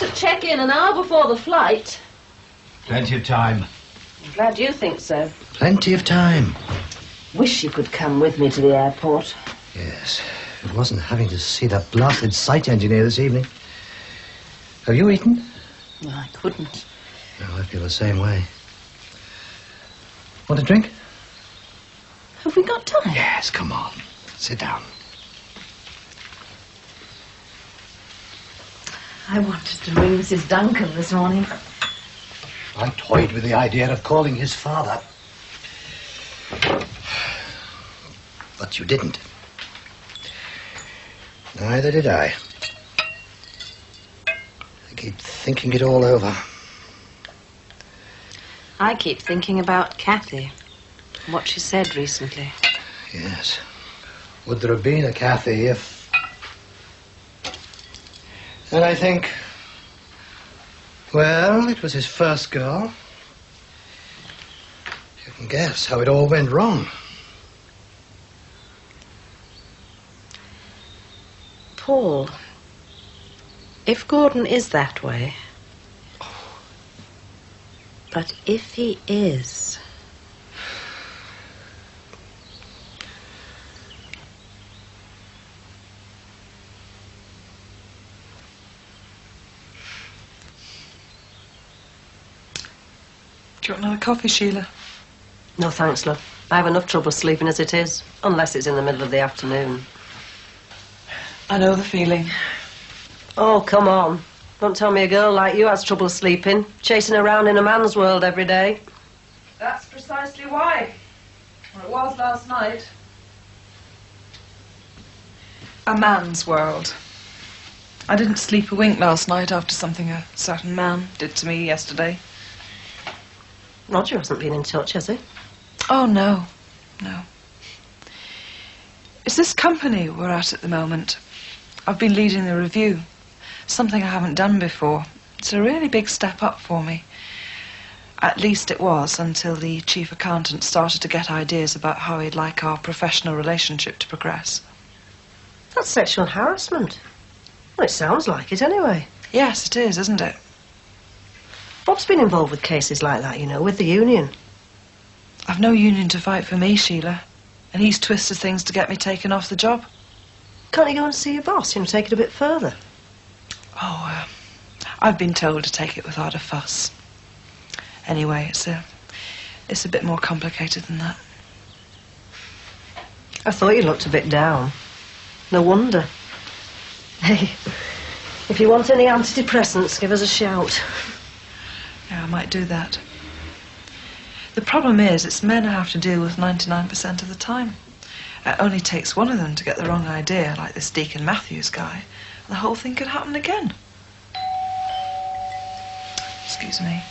to check in an hour before the flight. Plenty of time. I'm glad you think so. Plenty of time. Wish you could come with me to the airport. Yes. If it wasn't having to see that blasted site engineer this evening. Have you eaten? No, I couldn't. No, I feel the same way. Want a drink? Have we got time? Yes, come on. Sit down. I wanted to ring Mrs. Duncan this morning. I toyed with the idea of calling his father. But you didn't. Neither did I. I keep thinking it all over. I keep thinking about Kathy. What she said recently. Yes. Would there have been a Kathy if... And I think... Well, it was his first girl. You can guess how it all went wrong. Paul, if Gordon is that way... But if he is... Do you want another coffee, Sheila? No, thanks, love. I have enough trouble sleeping as it is, unless it's in the middle of the afternoon. I know the feeling. Oh, come on. Don't tell me a girl like you has trouble sleeping, chasing around in a man's world every day. That's precisely why. Well, it was last night. A man's world. I didn't sleep a wink last night after something a certain man did to me yesterday. Roger hasn't been in touch, has he? Oh, no. No. It's this company we're at the moment. I've been leading the review. Something I haven't done before. It's a really big step up for me. At least it was until the chief accountant started to get ideas about how he'd like our professional relationship to progress. That's sexual harassment. Well, it sounds like it anyway. Yes, it is, isn't it? Bob's been involved with cases like that, you know, with the union. I've no union to fight for me, Sheila. And he's twisted things to get me taken off the job. Can't you go and see your boss, you know, take it a bit further? Oh, I've been told to take it without a fuss. Anyway, it's a bit more complicated than that. I thought you looked a bit down. No wonder. Hey, if you want any antidepressants, give us a shout. Yeah, I might do that. The problem is, it's men I have to deal with 99% of the time. It only takes one of them to get the wrong idea, like this Deacon Matthews guy, and the whole thing could happen again. Excuse me.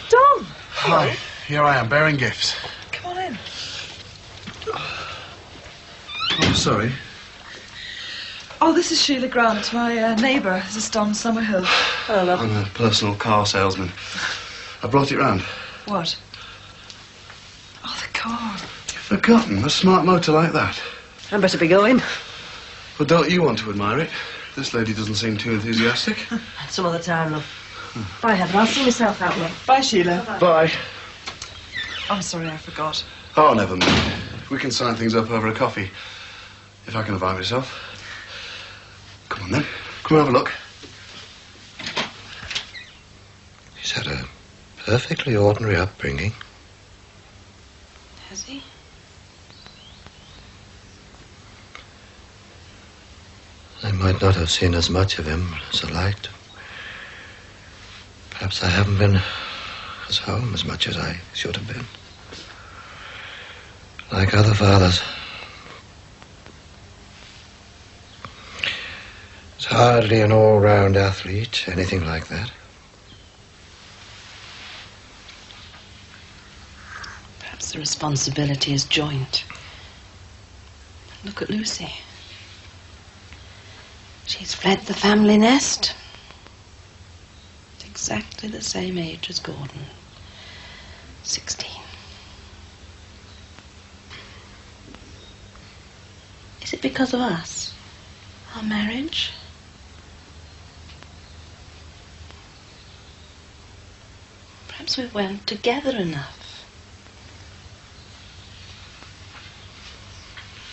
Don! Hi, here I am, bearing gifts. Come on in. Oh, sorry. Oh, this is Sheila Grant, my neighbour. This is Don Summerhill. Hello. I'm a personal car salesman. I brought it round. What? Oh, the car. You've forgotten a smart motor like that. I'd better be going. Well, don't you want to admire it? This lady doesn't seem too enthusiastic. Some other time, love. Bye, Heather. I'll see myself out, love. Bye, Sheila. Bye. I'm sorry, I forgot. Oh, never mind. We can sign things up over a coffee. If I can invite myself. Come on, then. Come and have a look. He's had a perfectly ordinary upbringing. Has he? I might not have seen as much of him as I liked. Perhaps I haven't been at home as much as I should have been. Like other fathers. It's hardly an all-round athlete, anything like that. Perhaps the responsibility is joint. Look at Lucy. She's fled the family nest. Exactly the same age as Gordon. 16. it because of us? Our marriage? Perhaps we weren't together enough.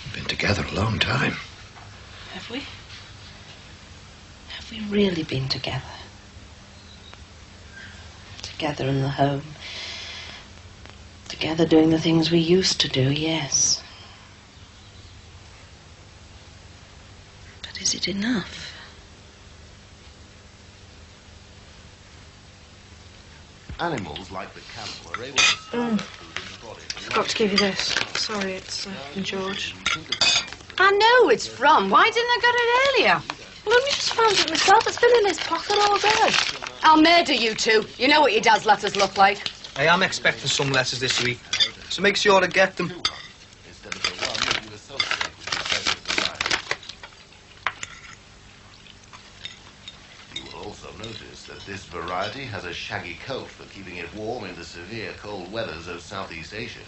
We've been together a long time. Have we? Have we really been together? Together in the home. Together doing the things we used to do, yes. But is it enough? Animals like the camel are able to store their food in the body. Forgot to give you this. Sorry, it's from George. I know it's from. Why didn't I get it earlier? Well, I only just found it myself. It's been in his pocket all day. I'll murder you two. You know what your dad's letters look like. I am expecting some letters this week, so make sure to get them. Instead of the one you associate with the present variety. You will also notice that this variety has a shaggy coat for keeping it warm in the severe cold weathers of Southeast Asia.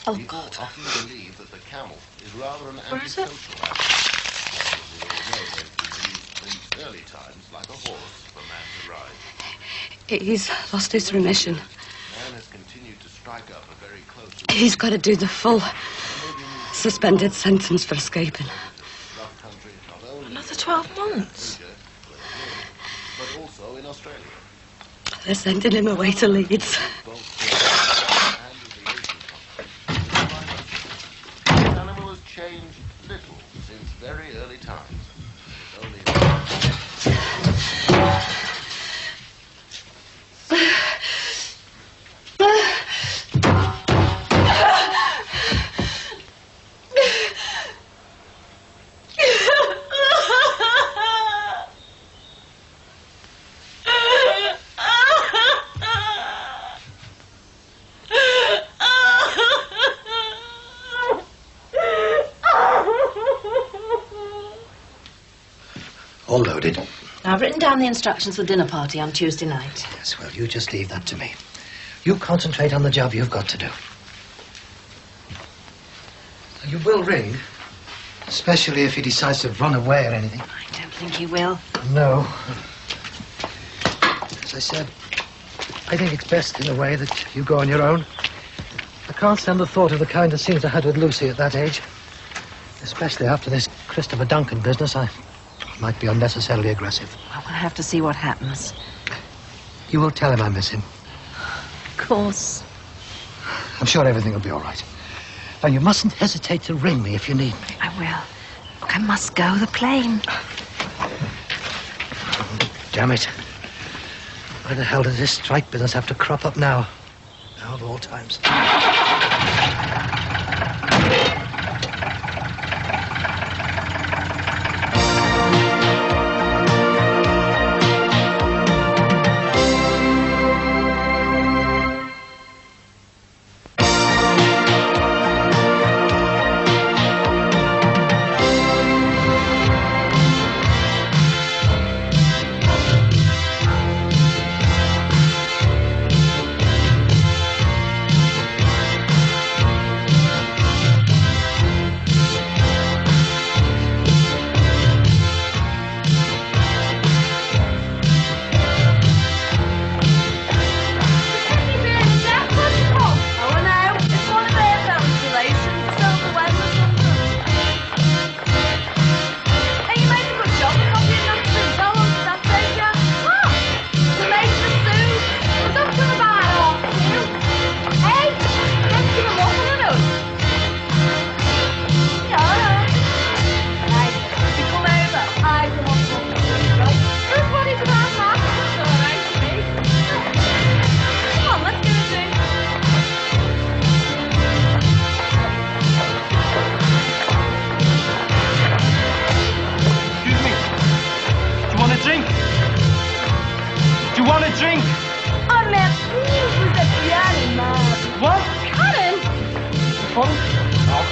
Oh, People God. often believe that the camel is rather an Where is it? antisocial animal. As we all know, they've been used since early times like a horse for man to ride. He's lost his remission. Man has continued to strike up a very close... He's got to do the full suspended sentence for escaping. rough country, not only Another 12 months. but also in Australia. They're sending him away to Leeds. The animal has changed little since very early times. It's only All loaded. I've written down the instructions for the dinner party on Tuesday night. Yes, well, you just leave that to me. You concentrate on the job you've got to do. You will ring, especially if he decides to run away or anything. I don't think he will. No. As I said, I think it's best in a way that you go on your own. I can't stand the thought of the kind of scenes I had with Lucy at that age. Especially after this Christopher Duncan business, I might be unnecessarily aggressive. Well, we'll have to see what happens. You will tell him I miss him. Of course. I'm sure everything will be all right. Now, you mustn't hesitate to ring me if you need me. I will. Look, I must go. The plane. Damn it. Why the hell does this strike business have to crop up now? Now of all times.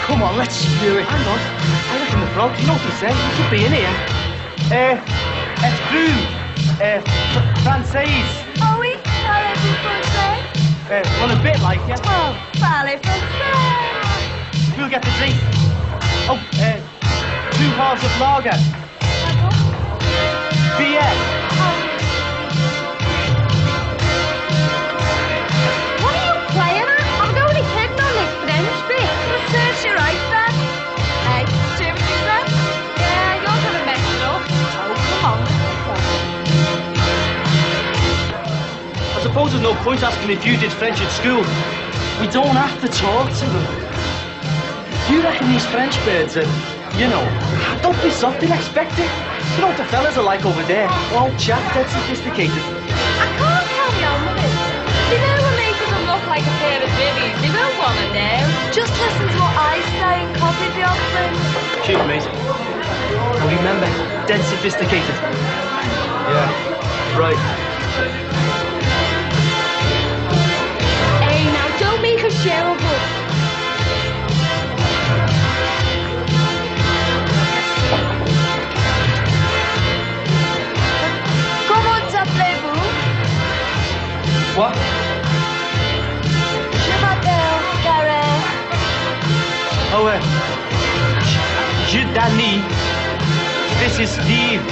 Come on, let's do it. Hang on. I reckon the frog. You know what he said? He could be in here. Française. Oh, oui, parlez-vous français? Well, a bit like, yeah. Oh, parlez français. We'll get the drink. Oh, 2 halves of lager. Beer. What are you playing at? I'm only kidding on this French bit. Well, it serves you right then. Hey, see what you said? Yeah, you're gonna mess it up. Oh, come on. I suppose there's no point asking if you did French at school. We don't have to talk to them. You reckon these French birds are, you know, don't be soft, they'll expect it. You know what the fellas are like over there? All chat, dead sophisticated. I can't carry on with it. They know we're making them look like a pair of bibbies. They won't want to know. Just listen to what I say and copy the odd thing. Cute, mate. And remember, dead sophisticated. Yeah, right. Hey, now don't make a show of us. Comment appelez-vous? What? Je m'appelle Karen. Oh, Danny. This is Steve.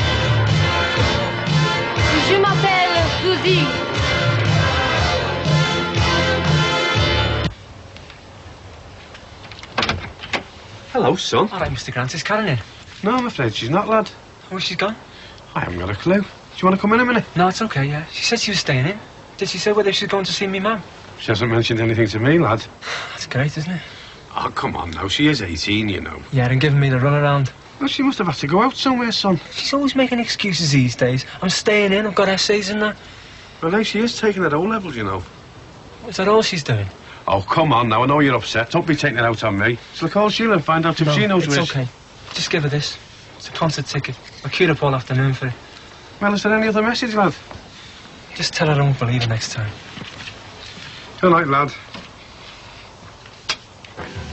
Je m'appelle Susi. Hello, son. All right, Mr. Grant, is Karen in? No, I'm afraid she's not, lad. Where's she gone? I haven't got a clue. Do you want to come in a minute? No, it's okay, yeah. She said she was staying in. Did she say whether she's going to see me mum? She hasn't mentioned anything to me, lad. That's great, isn't it? Oh, come on now. She is 18, you know. Yeah, and giving me the runaround. Well, she must have had to go out somewhere, son. She's always making excuses these days. I'm staying in, I've got essays and that. Well, now she is taking it O-levels, you know. Is that all she's doing? Oh, come on now. I know you're upset. Don't be taking it out on me. Shall I call Sheila and find out if she knows it's where okay. Just give her this. It's a concert ticket. I'll queue up all afternoon for it. Well, is there any other message, lad? Just tell her I won't believe her next time. Good night, lad.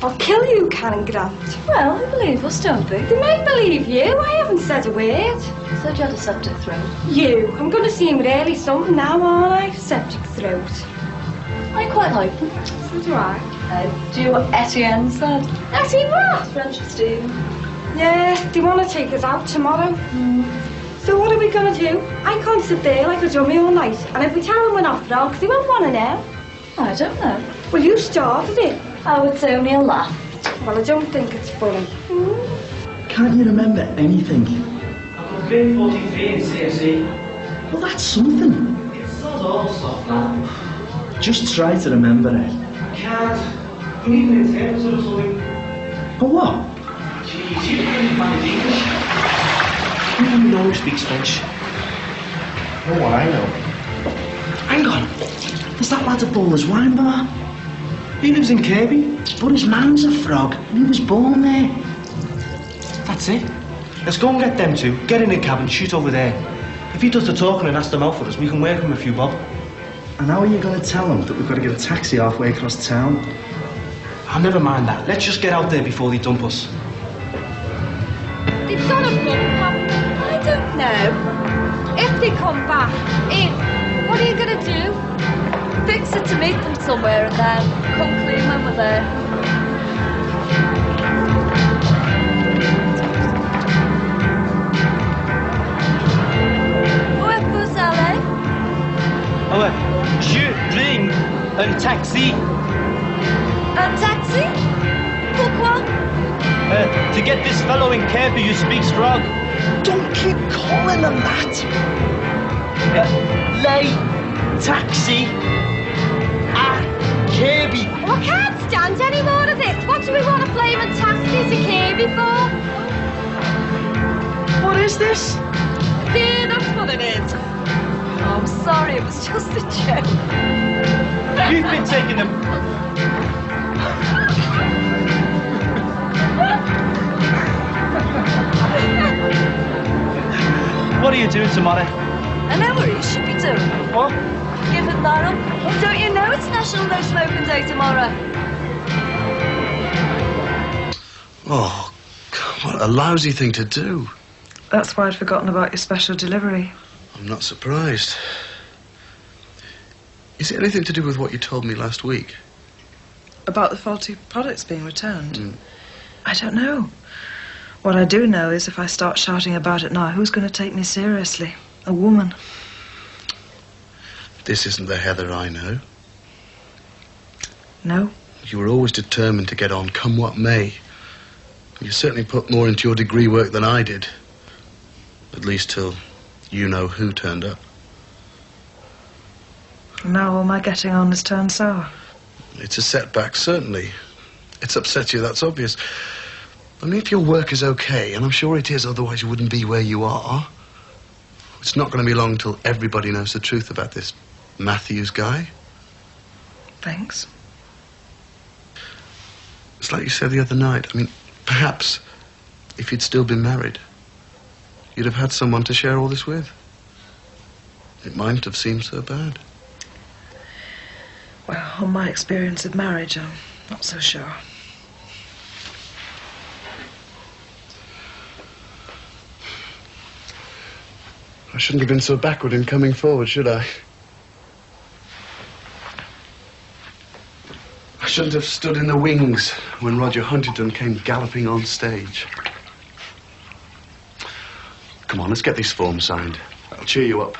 I'll kill you, Karen Grant. Well, I believe us, don't they? They might believe you. I haven't said a word. Said you had a septic throat. You. I'm going to seem really something now, aren't I? Septic throat. I quite like them. So do I. Do what Etienne said. Etienne what? French with Steve. Yeah, they want to take us out tomorrow. So what are we going to do? I can't sit there like a dummy all night. And if we tell them we're not frogs, they won't want to know. I don't know. Well, you started it. Oh, it's only a laugh. Well, I don't think it's funny. Can't you remember anything? I've got grade 43 in CSE. Well, that's something. It's not all soft now. Just try to remember it. I can't. Put even in terms or something. But what? Jeez, you can't manage English. Who do you know who speaks French? Oh, what I know. Hang on. There's that lad at Bowler's Wine Bar. He lives in Kirby. But his man's a frog, and he was born there. That's it. Let's go and get them two. Get in a cab and shoot over there. If he does the talking and asks them out for us, we can work him a few bob. And how are you going to tell him that we've got to get a taxi halfway across town? Oh, never mind that. Let's just get out there before they dump us. They've got a book, I don't know. If they come back in, what are you going to do? Fix it to meet them somewhere and then come clean when we're there. Où vous allez? Oh, je bring un taxi. Un taxi? Pourquoi? To get this fellow in Kirby who speaks frog. Don't keep calling him that. Les taxi at Kirby. Well, I can't stand any more of this. What do we want to play with taxis to Kirby for? What is this? Yeah, that's what it is. Oh, I'm sorry, it was just a joke. You've been taking them. What are you doing tomorrow? I know what you should be doing. What? Giving that up. Don't you know it's National No Smoking Day tomorrow? Oh, what a lousy thing to do. That's why I'd forgotten about your special delivery. I'm not surprised. Is it anything to do with what you told me last week? About the faulty products being returned? I don't know. What I do know is if I start shouting about it now, who's going to take me seriously? A woman. This isn't the Heather I know. No? You were always determined to get on, come what may. You certainly put more into your degree work than I did. At least till you know who turned up. Now all my getting on has turned sour. It's a setback, certainly. It's upset you, that's obvious. I mean, if your work is okay, and I'm sure it is, otherwise you wouldn't be where you are, it's not going to be long till everybody knows the truth about this Matthews guy. Thanks. It's like you said the other night. I mean, perhaps if you'd still been married, you'd have had someone to share all this with. It mightn't have seemed so bad. Well, on my experience of marriage, I'm not so sure. I shouldn't have been so backward in coming forward, should I? I shouldn't have stood in the wings when Roger Huntington came galloping on stage. Come on, let's get these forms signed. That'll cheer you up.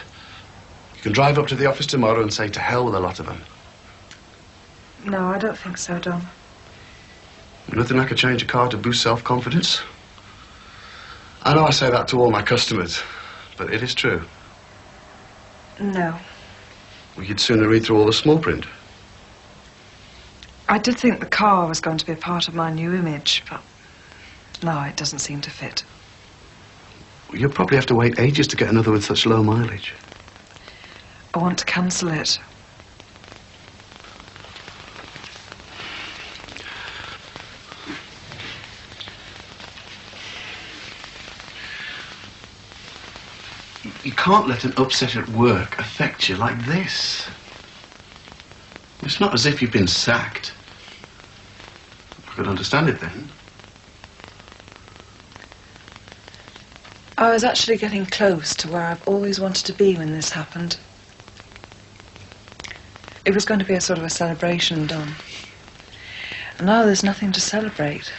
You can drive up to the office tomorrow and say to hell with a lot of them. No, I don't think so, Don. Nothing like a change of car to boost self-confidence. I know I say that to all my customers, but it is true. No. Well, you'd sooner read through all the small print. I did think the car was going to be a part of my new image, but no, it doesn't seem to fit. Well, you'll probably have to wait ages to get another with such low mileage. I want to cancel it. You can't let an upset at work affect you like this. It's not as if you've been sacked. I could understand it then. I was actually getting close to where I've always wanted to be when this happened. It was going to be a sort of a celebration, Don. And now there's nothing to celebrate.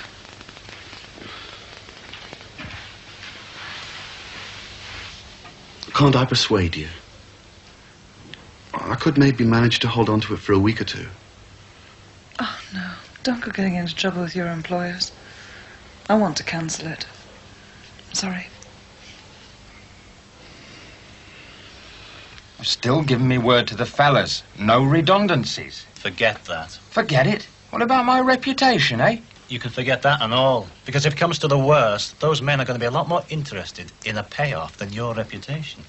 Can't I persuade you? I could maybe manage to hold on to it for a week or two. Oh, no. Don't go getting into trouble with your employers. I want to cancel it. I'm sorry. I've still given me word to the fellas. No redundancies. Forget that. Forget it? What about my reputation, eh? You can forget that and all. Because if it comes to the worst, those men are going to be a lot more interested in a payoff than your reputation.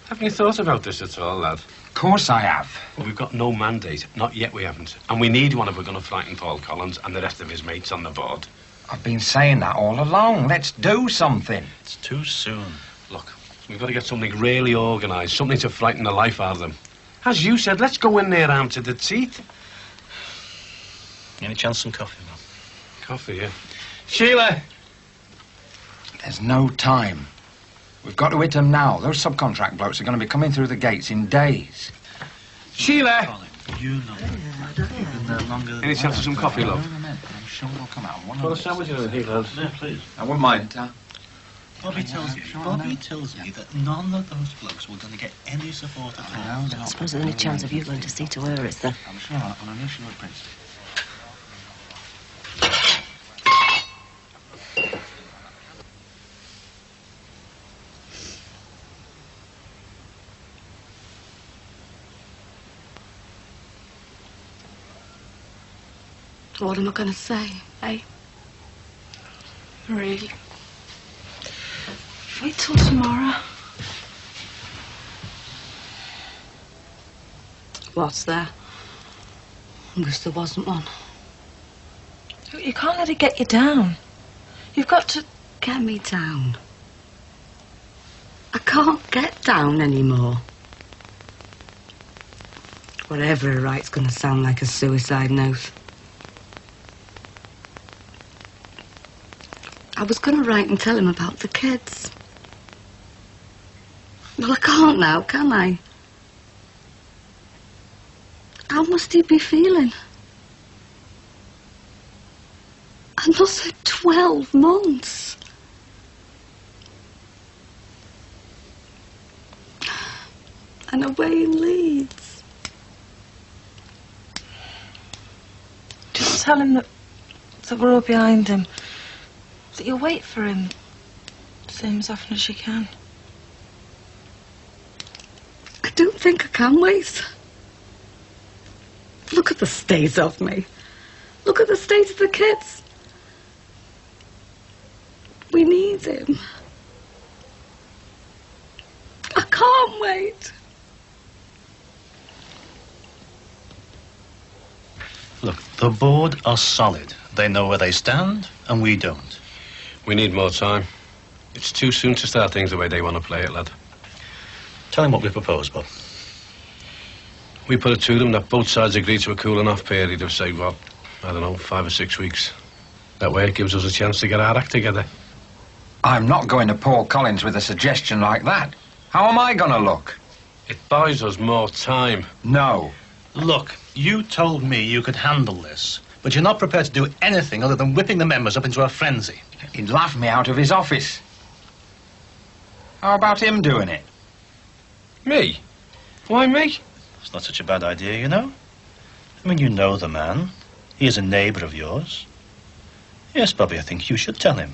Have you thought about this at all, lad? Of course I have. Well, we've got no mandate. Not yet we haven't. And we need one if we're going to frighten Paul Collins and the rest of his mates on the board. I've been saying that all along. Let's do something. It's too soon. Look, we've got to get something really organised, something to frighten the life out of them. As you said, let's go in there armed to the teeth. Any chance some coffee, man? Coffee, yeah. Sheila! There's no time. We've got to hit them now. Those subcontract blokes are going to be coming through the gates in days. Sheila! Colin, you know. You've been there longer than Any chance of some coffee, love? I'm sure they'll come out. Well, a sandwich in here, lads. Yeah, please. I wouldn't mind. Bobby tells me that none of those blokes were going to get any support at all. I suppose there's any chance of you going to see to her, is there? I'm sure on an issue of principle. What am I going to say, eh? Really? Wait till tomorrow. What's there? I wish there wasn't one. You can't let it get you down. You've got to... Get me down. I can't get down anymore. Whatever I write's going to sound like a suicide note. I was going to write and tell him about the kids. Well, I can't now, can I? How must he be feeling? I Another 12 months. And away in Leeds. Just tell him that we're all behind him. That you'll wait for him. See him as often as you can. I don't think I can wait. Look at the state of me. Look at the state of the kids. We need him. I can't wait. Look, the board are solid. They know where they stand, and we don't. We need more time. It's too soon to start things the way they want to play it, lad. Tell him what we propose, Bob. We put it to them that both sides agree to a cooling off period of, say, what, I don't know, 5 or 6 weeks. That way it gives us a chance to get our act together. I'm not going to Paul Collins with a suggestion like that. How am I going to look? It buys us more time. No. Look, you told me you could handle this, but you're not prepared to do anything other than whipping the members up into a frenzy. He'd laugh me out of his office. How about him doing it? Me? Why me? It's not such a bad idea, you know. I mean, you know the man. He is a neighbour of yours. Yes, Bobby, I think you should tell him.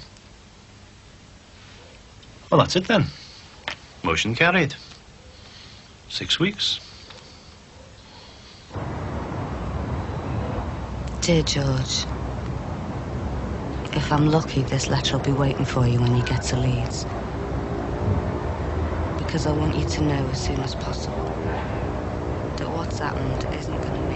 Well, that's it then. Motion carried. 6 weeks. Dear George, if I'm lucky, this letter will be waiting for you when you get to Leeds. Because I want you to know as soon as possible that what's happened isn't going to